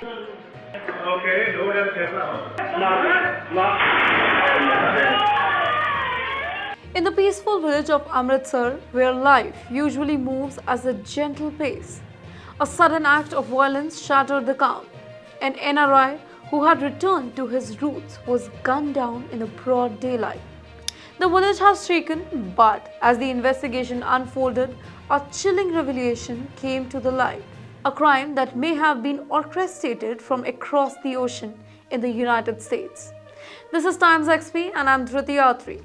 Okay, no one else now. In the peaceful village of Amritsar, where life usually moves at a gentle pace, a sudden act of violence shattered the calm. An NRI who had returned to his roots was gunned down in the broad daylight. The village has shaken, but as the investigation unfolded, a chilling revelation came to the light. A crime that may have been orchestrated from across the ocean in the United States. This is TimesXP and I'm Dhruti.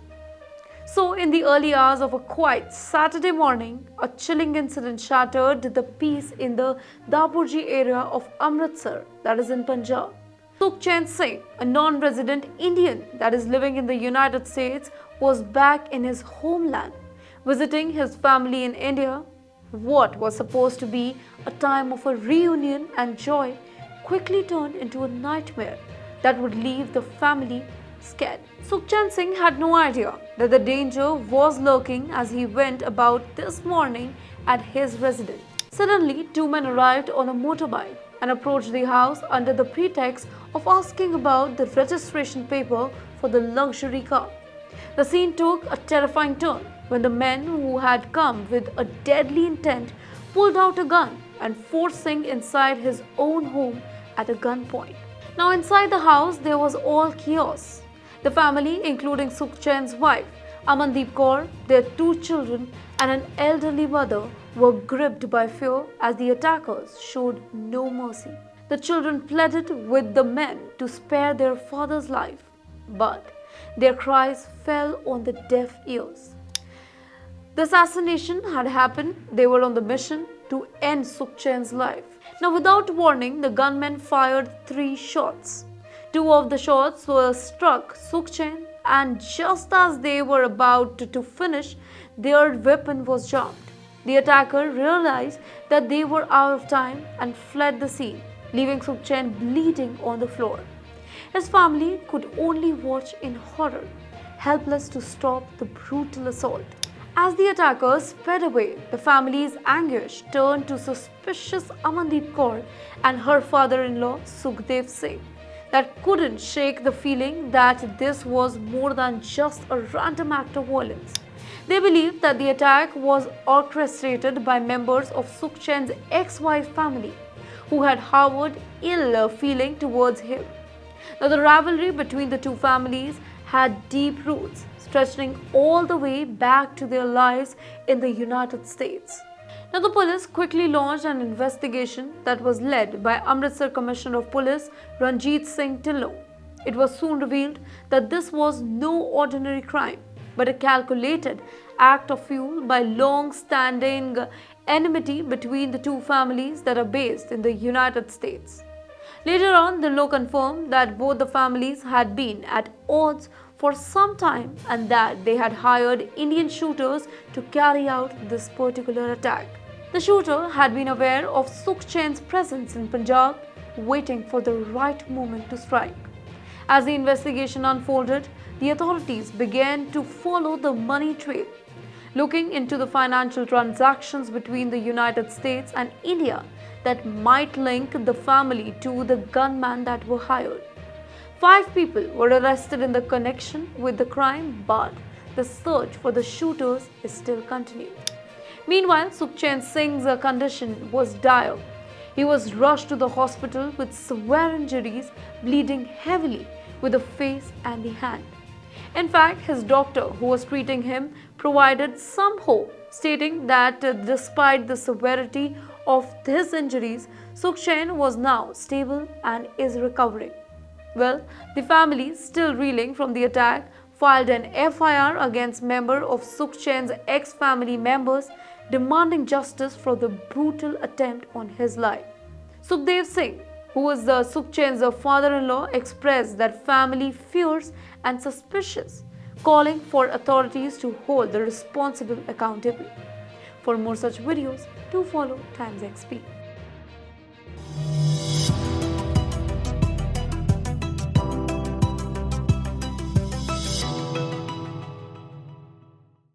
So, in the early hours of a quiet Saturday morning, a chilling incident shattered the peace in the Daburji area of Amritsar, that is in Punjab. Sukhchain Singh, a non-resident Indian that is living in the United States, was back in his homeland, visiting his family in India. What was supposed to be a time of a reunion and joy quickly turned into a nightmare that would leave the family scared. Sukhchain Singh had no idea that the danger was lurking as he went about this morning at his residence. Suddenly, two men arrived on a motorbike and approached the house under the pretext of asking about the registration paper for the luxury car. The scene took a terrifying turn when the men who had come with a deadly intent pulled out a gun and forced Singh inside his own home at a gunpoint. Now inside the house there was all chaos. The family, including Sukhchain's wife, Amandeep Kaur, their two children and an elderly mother were gripped by fear as the attackers showed no mercy. The children pleaded with the men to spare their father's life, but their cries fell on the deaf ears. The assassination had happened. They were on the mission to end Sukhchain's life. Now, without warning, the gunmen fired 3 shots. 2 of the shots were struck Sukhchain, and just as they were about to finish, their weapon was jammed. The attacker realized that they were out of time and fled the scene, leaving Sukhchain bleeding on the floor. His family could only watch in horror, helpless to stop the brutal assault. As the attackers sped away, the family's anguish turned to suspicious Amandeep Kaur and her father-in-law Sukhdev Singh, that couldn't shake the feeling that this was more than just a random act of violence. They believed that the attack was orchestrated by members of Sukhchain's ex-wife family, who had harbored ill feeling towards him. Now, the rivalry between the two families had deep roots, stretching all the way back to their lives in the United States. Now, the police quickly launched an investigation that was led by Amritsar Commissioner of Police Ranjit Singh Dhillon. It was soon revealed that this was no ordinary crime, but a calculated act of fueled by long-standing enmity between the two families that are based in the United States. Later on, the law confirmed that both the families had been at odds for some time and that they had hired Indian shooters to carry out this particular attack. The shooter had been aware of Sukhchain's presence in Punjab, waiting for the right moment to strike. As the investigation unfolded, the authorities began to follow the money trail, looking into the financial transactions between the United States and India that might link the family to the gunmen that were hired. 5 people were arrested in the connection with the crime, but the search for the shooters is still continuing. Meanwhile, Sukhchain Singh's condition was dire. He was rushed to the hospital with severe injuries, bleeding heavily with the face and the hand. In fact, his doctor who was treating him provided some hope, stating that despite the severity of his injuries, Sukhchain was now stable and is recovering. Well, the family, still reeling from the attack, filed an FIR against member of Sukhchain's ex-family members, demanding justice for the brutal attempt on his life. Sukhdev Singh, who was the Sukhchain's father-in-law, expressed that family fears and suspicious, calling for authorities to hold the responsible accountable. For more such videos, do follow TimesXP.